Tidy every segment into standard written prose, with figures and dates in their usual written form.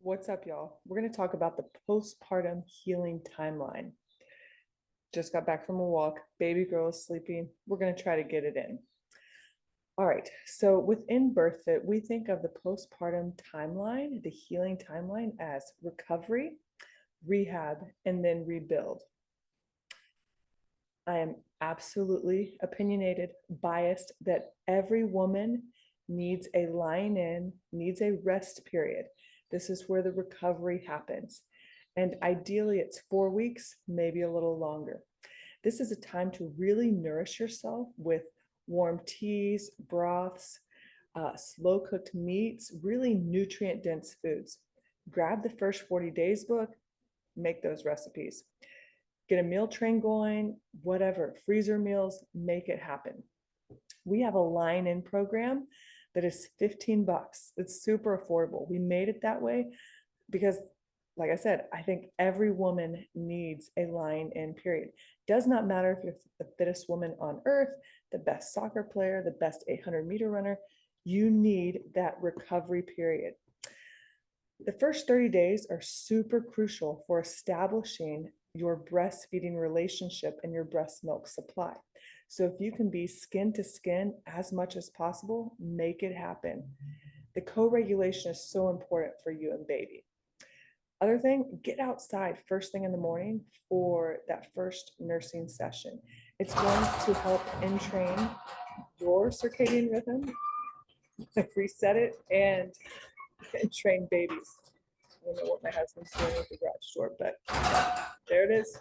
What's up, y'all? We're going to talk about the postpartum healing timeline. Just got back from a walk. Baby girl is sleeping. We're going to try to get it in. All right. So within BirthFit, we think of the postpartum timeline, the healing timeline, as recovery, rehab, and then rebuild. I am absolutely opinionated, biased that every woman needs a line in, needs a rest period. This is where the recovery happens. And ideally, it's 4 weeks, maybe a little longer. This is a time to really nourish yourself with warm teas, broths, slow cooked meats, really nutrient dense foods. Grab the First 40 Days book, make those recipes. Get a meal train going, whatever, freezer meals, make it happen. We have a line in program that is $15. It's super affordable. We made it that way because, like I said, I think every woman needs a line in, period. Does not matter if you're the fittest woman on earth, the best soccer player, the best 800-meter runner, you need that recovery period. The first 30 days are super crucial for establishing your breastfeeding relationship and your breast milk supply. So if you can be skin to skin as much as possible, make it happen. The co-regulation is so important for you and baby. Other thing, get outside first thing in the morning for that first nursing session. It's going to help entrain your circadian rhythm, reset it, and train babies. I don't know what my husband's doing with the garage door, but there it is.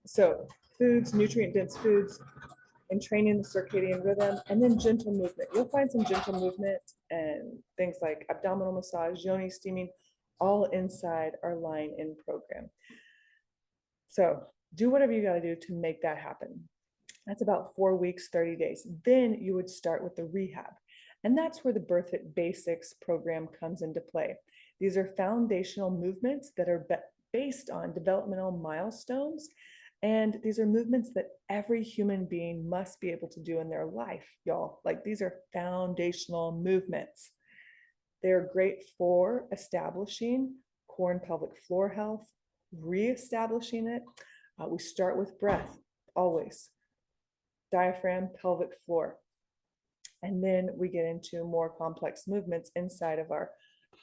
So foods, nutrient dense foods, and training the circadian rhythm, and then gentle movement. You'll find some gentle movement and things like abdominal massage, yoni steaming, all inside our line in program. So do whatever you got to do to make that happen. That's about 4 weeks, 30 days. Then you would start with the rehab. And that's where the BirthFit Basics program comes into play. These are foundational movements that are based on developmental milestones. And these are movements that every human being must be able to do in their life, y'all. Like, these are foundational movements. They're great for establishing core and pelvic floor health, reestablishing it. We start with breath, always. Diaphragm, pelvic floor. And then we get into more complex movements inside of our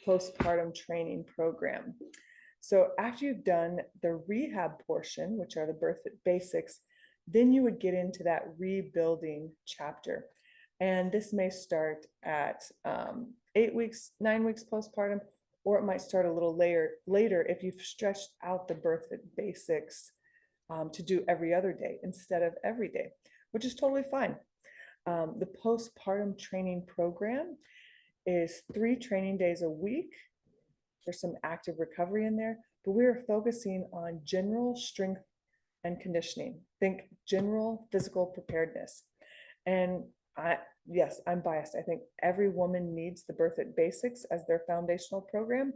postpartum training program. So after you've done the rehab portion, which are the BirthFit Basics, then you would get into that rebuilding chapter. And this may start at 8 weeks, 9 weeks postpartum, or it might start a little later if you've stretched out the BirthFit Basics to do every other day instead of every day, which is totally fine. The postpartum training program is 3 training days a week. There's some active recovery in there, but we're focusing on general strength and conditioning. Think general physical preparedness. And yes, I'm biased. I think every woman needs the BirthFit Basics as their foundational program,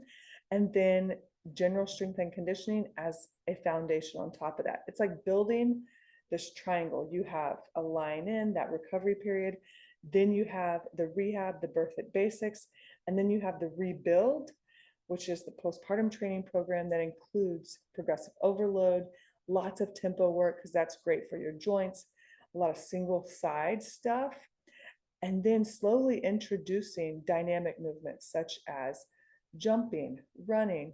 and then general strength and conditioning as a foundation on top of that. It's like building this triangle. You have a line in, that recovery period, then you have the rehab, the BirthFit Basics, and then you have the rebuild, which is the postpartum training program that includes progressive overload, lots of tempo work, because that's great for your joints, a lot of single side stuff, and then slowly introducing dynamic movements such as jumping, running,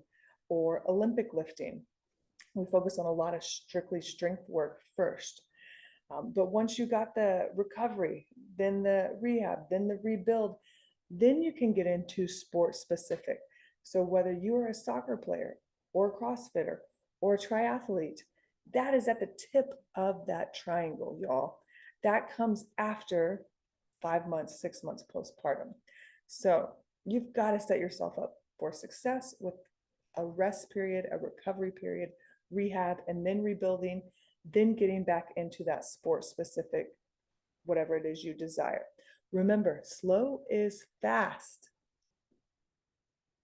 or Olympic lifting. We focus on a lot of strictly strength work first. But once you got the recovery, then the rehab, then the rebuild, then you can get into sport specific. So whether you are a soccer player or a CrossFitter or a triathlete, that is at the tip of that triangle, y'all. That comes after 5 months, 6 months postpartum. So you've got to set yourself up for success with a rest period, a recovery period, rehab, and then rebuilding, then getting back into that sport specific, whatever it is you desire. Remember, slow is fast.